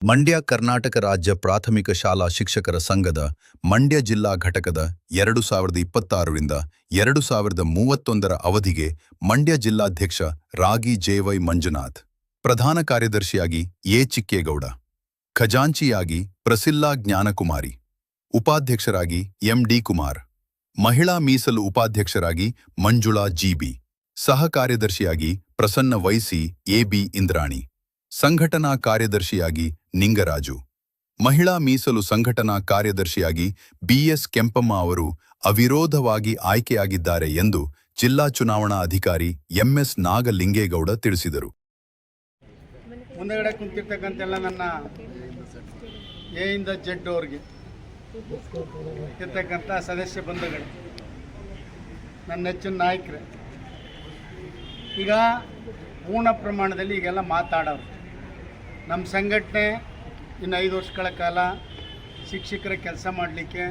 ಮಂಡ್ಯ ಕರ್ನಾಟಕ ರಾಜ್ಯ ಪ್ರಾಥಮಿಕ ಶಾಲಾ ಶಿಕ್ಷಕರ ಸಂಘದ ಮಂಡ್ಯ ಜಿಲ್ಲಾ ಘಟಕದ 2026ರಿಂದ 2031ರ ಅವಧಿಗೆ ಮಂಡ್ಯ ಜಿಲ್ಲಾಧ್ಯಕ್ಷ ರಾಗಿ ಜೆ.ವೈ. ಮಂಜುನಾಥ್, ಪ್ರಧಾನ ಕಾರ್ಯದರ್ಶಿಯಾಗಿ ಎ. ಚಿಕ್ಕೇಗೌಡ, ಖಜಾಂಚಿಯಾಗಿ ಪ್ರಸಿಲ್ಲಾ ಜ್ಞಾನಕುಮಾರಿ, ಉಪಾಧ್ಯಕ್ಷರಾಗಿ ಎಂ.ಡಿ. ಕುಮಾರ್, ಮಹಿಳಾ ಮೀಸಲು ಉಪಾಧ್ಯಕ್ಷರಾಗಿ ಮಂಜುಳಾ ಜಿ.ಬಿ., ಸಹ ಕಾರ್ಯದರ್ಶಿಯಾಗಿ ಪ್ರಸನ್ನ ವೈಸಿ ಎ.ಬಿ. ಇಂದ್ರಾಣಿ, ಸಂಘಟನಾ ಕಾರ್ಯದರ್ಶಿಯಾಗಿ ನಿಂಗರಾಜು, ಮಹಿಳಾ ಮೀಸಲು ಸಂಘಟನಾ ಕಾರ್ಯದರ್ಶಿಯಾಗಿ ಬಿ.ಎಸ್. ಕೆಂಪಮ್ಮ ಅವರು ಅವಿರೋಧವಾಗಿ ಆಯ್ಕೆಯಾಗಿದ್ದಾರೆ ಎಂದು ಜಿಲ್ಲಾ ಚುನಾವಣಾ ಅಧಿಕಾರಿ ಎಂ.ಎಸ್. ನಾಗಲಿಂಗೇಗೌಡ ತಿಳಿಸಿದರು. ಮುಂದಗಡೆ ಕುಂತಿರ್ತಕ್ಕಂತೆಲ್ಲ ನನ್ನ ಎಯಿಂದ ಜೆಡ್ ಅವ್ರಿಗೆ ಇರ್ತಕ್ಕಂಥ ಸದಸ್ಯ ಬಂಧುಗಳು, ನನ್ನ ನೆಚ್ಚಿನ ನಾಯಕರೇ, ಈಗ ಪೂರ್ಣ ಪ್ರಮಾಣದಲ್ಲಿ ಈಗೆಲ್ಲ ಮಾತಾಡೋರು. ನಮ್ಮ ಸಂಘಟನೆ ಇನ್ನು 5 ವರ್ಷಗಳ ಕಾಲ ಶಿಕ್ಷಕರ ಕೆಲಸ ಮಾಡಲಿಕ್ಕೆ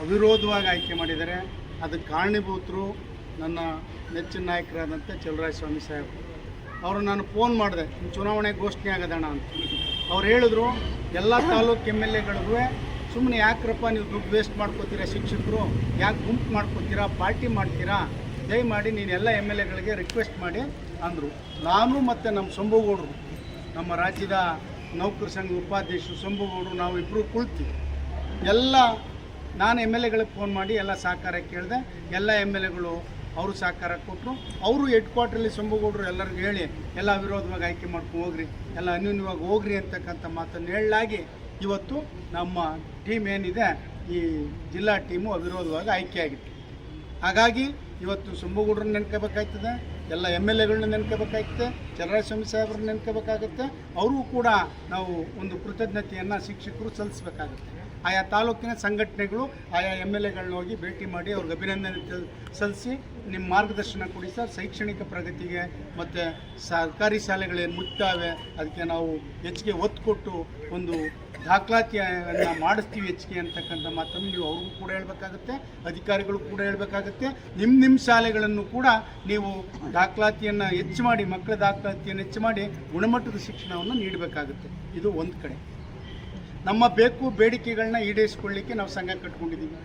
ಅವಿರೋಧವಾಗಿ ಆಯ್ಕೆ ಮಾಡಿದ್ದಾರೆ. ಅದಕ್ಕೆ ಕಾರಣೀಭೂತರು ನನ್ನ ನೆಚ್ಚಿನ ನಾಯಕರಾದಂಥ ಚಲುವರಾಯಸ್ವಾಮಿ ಸಾಹೇಬರು. ಅವರು ನಾನು ಫೋನ್ ಮಾಡಿದೆ, ಚುನಾವಣೆ ಘೋಷಣೆ ಆಗೋದಣ್ಣ ಅಂತ. ಅವ್ರು ಹೇಳಿದ್ರು, ಎಲ್ಲ ತಾಲೂಕು MLAಗಳಿಗೂ ಸುಮ್ಮನೆ ಯಾಕ್ರಪ್ಪ ನೀವು ದುಡ್ಡು ವೇಸ್ಟ್ ಮಾಡ್ಕೋತೀರಾ, ಶಿಕ್ಷಕರು ಯಾಕೆ ಗುಂಪು ಮಾಡ್ಕೋತೀರಾ, ಪಾರ್ಟಿ ಮಾಡ್ತೀರಾ, ದಯಮಾಡಿ ನೀನು ಎಲ್ಲ MLAಗಳಿಗೆ ರಿಕ್ವೆಸ್ಟ್ ಮಾಡಿ ಅಂದರು. ನಾನು ಮತ್ತು ನಮ್ಮ ಶಂಭುಗೌಡರು, ನಮ್ಮ ರಾಜ್ಯದ ನೌಕರ ಸಂಘ ಉಪಾಧ್ಯಕ್ಷರು ಶಂಭುಗೌಡರು, ನಾವು ಇಬ್ಬರು ಕುಳಿತು ಎಲ್ಲ ನಾನು MLAಗಳಿಗೆ ಫೋನ್ ಮಾಡಿ ಎಲ್ಲ ಸಹಕಾರ ಕೇಳಿದೆ. ಎಲ್ಲ MLAಗಳು ಅವರು ಸಹಕಾರ ಕೊಟ್ಟರು. ಅವರು ಹೆಡ್ ಕ್ವಾರ್ಟ್ರಲ್ಲಿ ಶಂಭುಗೌಡರು ಎಲ್ಲರಿಗೂ ಹೇಳಿ ಎಲ್ಲ ವಿರೋಧವಾಗಿ ಆಯ್ಕೆ ಮಾಡ್ಕೊಂಡು ಹೋಗ್ರಿ, ಎಲ್ಲ ಅನ್ಯೂನ್ಯವಾಗಿ ಹೋಗ್ರಿ ಅಂತಕ್ಕಂಥ ಮಾತನ್ನು ಹೇಳಲಾಗಿ ಇವತ್ತು ನಮ್ಮ ಟೀಮ್ ಏನಿದೆ ಈ ಜಿಲ್ಲಾ ಟೀಮು ಅವಿರೋಧವಾಗಿ ಆಯ್ಕೆಯಾಗಿತ್ತು. ಹಾಗಾಗಿ ಇವತ್ತು ಶಂಭುಗೌಡರನ್ನ ನೆನ್ಕೋಬೇಕಾಗ್ತದೆ, ಎಲ್ಲ MLAಗಳನ್ನ ನೆನ್ಕೋಬೇಕಾಗ್ತದೆ, ಚಲುವರಾಯಸ್ವಾಮಿ ಸಾಹೇಬ್ರನ್ನ ನೆನ್ಕೋಬೇಕಾಗುತ್ತೆ. ಅವ್ರಿಗೂ ಕೂಡ ನಾವು ಒಂದು ಕೃತಜ್ಞತೆಯನ್ನು ಶಿಕ್ಷಕರು ಸಲ್ಲಿಸಬೇಕಾಗುತ್ತೆ. ಆಯಾ ತಾಲೂಕಿನ ಸಂಘಟನೆಗಳು ಆಯಾ MLAಗಳನ್ನ ಹೋಗಿ ಭೇಟಿ ಮಾಡಿ ಅವ್ರಿಗೆ ಅಭಿನಂದನೆ ಸಲ್ಲಿಸಿ, ನಿಮ್ಮ ಮಾರ್ಗದರ್ಶನ ಕೊಡಿ ಸರ್, ಶೈಕ್ಷಣಿಕ ಪ್ರಗತಿಗೆ ಮತ್ತು ಸರ್ಕಾರಿ ಶಾಲೆಗಳೇನು ಮುಟ್ಟಾವೆ ಅದಕ್ಕೆ ನಾವು ಹೆಚ್ಚಿಗೆ ಒತ್ತು ಕೊಟ್ಟು ಒಂದು ದಾಖಲಾತಿಯನ್ನು ಮಾಡಿಸ್ತೀವಿ ಹೆಚ್ಚಿಗೆ ಅಂತಕ್ಕಂಥ ಮಾತನ್ನು ನೀವು ಅವ್ರಿಗೂ ಕೂಡ ಹೇಳಬೇಕಾಗುತ್ತೆ, ಅಧಿಕಾರಿಗಳು ಕೂಡ ಹೇಳಬೇಕಾಗುತ್ತೆ. ನಿಮ್ಮ ಶಾಲೆಗಳನ್ನು ಕೂಡ ನೀವು ದಾಖಲಾತಿಯನ್ನು ಹೆಚ್ಚು ಮಾಡಿ, ಮಕ್ಕಳ ದಾಖಲಾತಿಯನ್ನು ಹೆಚ್ಚು ಮಾಡಿ ಗುಣಮಟ್ಟದ ಶಿಕ್ಷಣವನ್ನು ನೀಡಬೇಕಾಗುತ್ತೆ. ಇದು ಒಂದು ಕಡೆ. ನಮ್ಮ ಬೇಡಿಕೆಗಳನ್ನ ಈಡೇರಿಸ್ಕೊಳ್ಳಿಕ್ಕೆ ನಾವು ಸಂಘ ಕಟ್ಕೊಂಡಿದ್ದೀವಿ.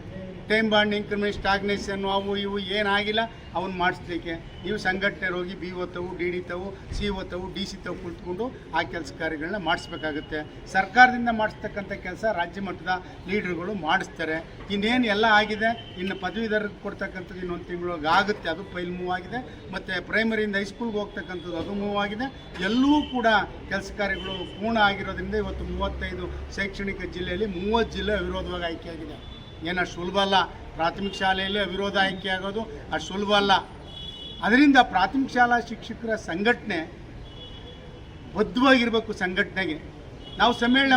ಟೈಮ್ ಬಾಂಡ್ ಇನ್ಕ್ರಿಮೆಂಟ್ ಸ್ಟಾಗ್ನೇಷನ್ನು ಅವು ಇವು ಏನಾಗಿಲ್ಲ ಅವನ್ನ ಮಾಡಿಸ್ಲಿಕ್ಕೆ ನೀವು ಸಂಘಟನೆ ಹೋಗಿ BO ತಾವು, DD ತಾವು, CO ತಾವು, DC ತಾವು ಕುಳಿತುಕೊಂಡು ಆ ಕೆಲಸ ಕಾರ್ಯಗಳನ್ನ ಮಾಡಿಸ್ಬೇಕಾಗುತ್ತೆ. ಸರ್ಕಾರದಿಂದ ಮಾಡಿಸ್ತಕ್ಕಂಥ ಕೆಲಸ ರಾಜ್ಯ ಮಟ್ಟದ ಲೀಡರ್ಗಳು ಮಾಡಿಸ್ತಾರೆ. ಇನ್ನೇನು ಎಲ್ಲ ಆಗಿದೆ, ಇನ್ನು ಪದವೀಧರರಿಗೆ ಕೊಡ್ತಕ್ಕಂಥದ್ದು ಇನ್ನೊಂದು ತಿಂಗಳೊಳಗೆ ಆಗುತ್ತೆ, ಅದು ಫೈಲ್ ಮೂವ್ ಆಗಿದೆ. ಮತ್ತು ಪ್ರೈಮರಿಯಿಂದ ಹೈಸ್ಕೂಲ್ಗೆ ಹೋಗ್ತಕ್ಕಂಥದ್ದು ಅದು ಮೂವ್ ಆಗಿದೆ. ಎಲ್ಲವೂ ಕೂಡ ಕೆಲಸ ಕಾರ್ಯಗಳು ಪೂರ್ಣ ಆಗಿರೋದ್ರಿಂದ ಇವತ್ತು 35 ಶೈಕ್ಷಣಿಕ ಜಿಲ್ಲೆಯಲ್ಲಿ 30 ಜಿಲ್ಲೆ ಅವಿರೋಧವಾಗಿ ಆಯ್ಕೆಯಾಗಿದೆ. ಏನು ಸುಲಭ ಅಲ್ಲ. ಪ್ರಾಥಮಿಕ ಶಾಲೆಯಲ್ಲಿ ಅವಿರೋಧ ಆಯ್ಕೆ ಆಗೋದು ಅಷ್ಟು ಸುಲಭ ಅಲ್ಲ. ಅದರಿಂದ ಪ್ರಾಥಮಿಕ ಶಾಲಾ ಶಿಕ್ಷಕರ ಸಂಘಟನೆ ಬದ್ಧವಾಗಿರಬೇಕು. ಸಂಘಟನೆಗೆ ನಾವು ಸಮ್ಮೇಳನ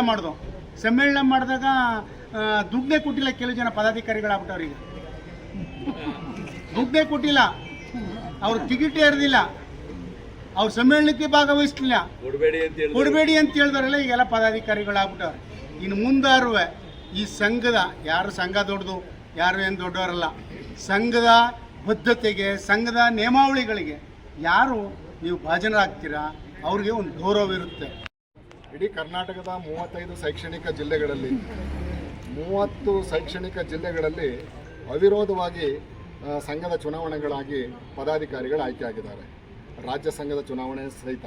ಮಾಡಿದಾಗ ದುಡ್ಡೇ ಕೊಟ್ಟಿಲ್ಲ. ಕೆಲವು ಜನ ಪದಾಧಿಕಾರಿಗಳಾಗ್ಬಿಟ್ಟವ್ರಿಗೆ ದುಡ್ಡೇ ಕೊಟ್ಟಿಲ್ಲ, ಅವ್ರ ಟಿಕೆಟೇ ಇರೋದಿಲ್ಲ, ಅವ್ರ ಸಮ್ಮೇಳನಕ್ಕೆ ಭಾಗವಹಿಸಲಿಲ್ಲ, ಕೊಡಬೇಡಿ ಅಂತ ಹೇಳಿದವರೆಲ್ಲ ಈಗೆಲ್ಲ ಪದಾಧಿಕಾರಿಗಳಾಗ್ಬಿಟ್ಟವ್ರೆ. ಇನ್ನು ಮುಂದಾರುವ ಈ ಸಂಘದ, ಯಾರು ಸಂಘ ದೊಡ್ಡದು, ಯಾರು ಏನು ದೊಡ್ಡವರಲ್ಲ, ಸಂಘದ ಬದ್ಧತೆಗೆ, ಸಂಘದ ನಿಯಮಾವಳಿಗಳಿಗೆ ಯಾರು ನೀವು ಭಾಜನರಾಗ್ತೀರಾ ಅವ್ರಿಗೆ ಒಂದು ಗೌರವ ಇರುತ್ತೆ. ಇಡೀ ಕರ್ನಾಟಕದ 35 ಶೈಕ್ಷಣಿಕ ಜಿಲ್ಲೆಗಳಲ್ಲಿ 30 ಶೈಕ್ಷಣಿಕ ಜಿಲ್ಲೆಗಳಲ್ಲಿ ಅವಿರೋಧವಾಗಿ ಸಂಘದ ಚುನಾವಣೆಗಳಾಗಿ ಪದಾಧಿಕಾರಿಗಳು ಆಯ್ಕೆಯಾಗಿದ್ದಾರೆ, ರಾಜ್ಯ ಸಂಘದ ಚುನಾವಣೆ ಸಹಿತ.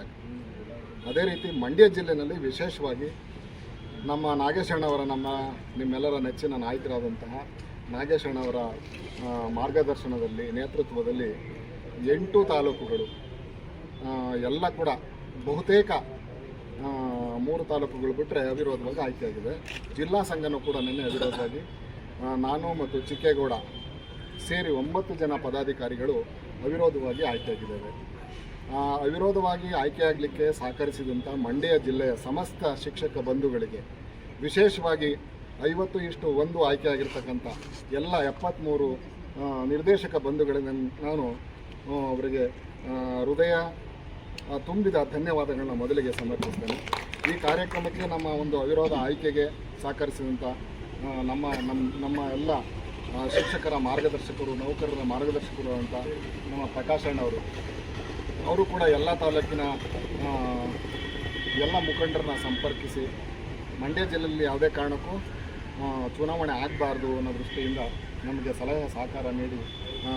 ಅದೇ ರೀತಿ ಮಂಡ್ಯ ಜಿಲ್ಲೆಯಲ್ಲಿ ವಿಶೇಷವಾಗಿ ನಮ್ಮ ನಾಗೇಶಣ್ಣವರ, ನಿಮ್ಮೆಲ್ಲರ ನೆಚ್ಚಿನ ನಾಯಕರಾದಂತಹ ನಾಗೇಶಣ್ಣವರ ಮಾರ್ಗದರ್ಶನದಲ್ಲಿ, ನೇತೃತ್ವದಲ್ಲಿ 8 ತಾಲೂಕುಗಳು ಎಲ್ಲ ಕೂಡ ಬಹುತೇಕ 3 ತಾಲೂಕುಗಳು ಬಿಟ್ಟರೆ ಅವಿರೋಧವಾಗಿ ಆಯ್ಕೆಯಾಗಿದೆ. ಜಿಲ್ಲಾ ಸಂಘನೂ ಕೂಡ ನಿನ್ನೆ ಅವಿರೋಧವಾಗಿ ನಾನು ಮತ್ತು ಚಿಕ್ಕೇಗೌಡ ಸೇರಿ 9 ಜನ ಪದಾಧಿಕಾರಿಗಳು ಅವಿರೋಧವಾಗಿ ಆಯ್ಕೆಯಾಗಿದ್ದೇವೆ. ಅವಿರೋಧವಾಗಿ ಆಯ್ಕೆಯಾಗಲಿಕ್ಕೆ ಸಹಕರಿಸಿದಂಥ ಮಂಡ್ಯ ಜಿಲ್ಲೆಯ ಸಮಸ್ತ ಶಿಕ್ಷಕ ಬಂಧುಗಳಿಗೆ, ವಿಶೇಷವಾಗಿ 50:1 ಆಯ್ಕೆಯಾಗಿರ್ತಕ್ಕಂಥ ಎಲ್ಲ 73 ನಿರ್ದೇಶಕ ಬಂಧುಗಳಿಗೆ ನಾನು ಅವರಿಗೆ ಹೃದಯ ತುಂಬಿದ ಧನ್ಯವಾದಗಳನ್ನ ಮೊದಲಿಗೆ ಸಮರ್ಪಿಸ್ತೇನೆ. ಈ ಕಾರ್ಯಕ್ರಮಕ್ಕೆ ನಮ್ಮ ಒಂದು ಅವಿರೋಧ ಆಯ್ಕೆಗೆ ಸಹಕರಿಸಿದಂಥ ನಮ್ಮ ಎಲ್ಲ ಶಿಕ್ಷಕರ ಮಾರ್ಗದರ್ಶಕರು, ನೌಕರರ ಮಾರ್ಗದರ್ಶಕರು ಅಂತ ನಮ್ಮ ಪ್ರಕಾಶಣ್ಣವರು, ಅವರು ಕೂಡ ಎಲ್ಲ ತಾಲೂಕಿನ ಎಲ್ಲ ಮುಖಂಡರನ್ನ ಸಂಪರ್ಕಿಸಿ ಮಂಡ್ಯ ಜಿಲ್ಲೆಯಲ್ಲಿ ಯಾವುದೇ ಕಾರಣಕ್ಕೂ ಚುನಾವಣೆ ಆಗಬಾರ್ದು ಅನ್ನೋ ದೃಷ್ಟಿಯಿಂದ ನಮಗೆ ಸಲಹೆ ಸಹಕಾರ ನೀಡಿ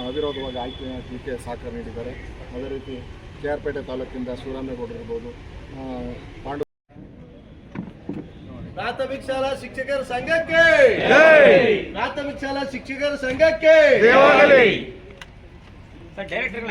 ಅವಿರೋಧವಾಗಿ ಆಯ್ಕೆ ಸಹಕಾರ ನೀಡಿದ್ದಾರೆ. ಅದೇ ರೀತಿ KR ಪೇಟೆ ತಾಲೂಕಿಂದ ಶಿವರಾಮೇಗೌಡರು ಇರ್ಬೋದು, ಪಾಂಡು ಪ್ರಾಥಮಿಕ ಶಾಲಾ ಶಿಕ್ಷಕರ ಸಂಘಕ್ಕೆ ಪ್ರಾಥಮಿಕ ಶಾಲಾ ಶಿಕ್ಷಕರ ಸಂಘಕ್ಕೆ ಡೈರೆಕ್ಟರ್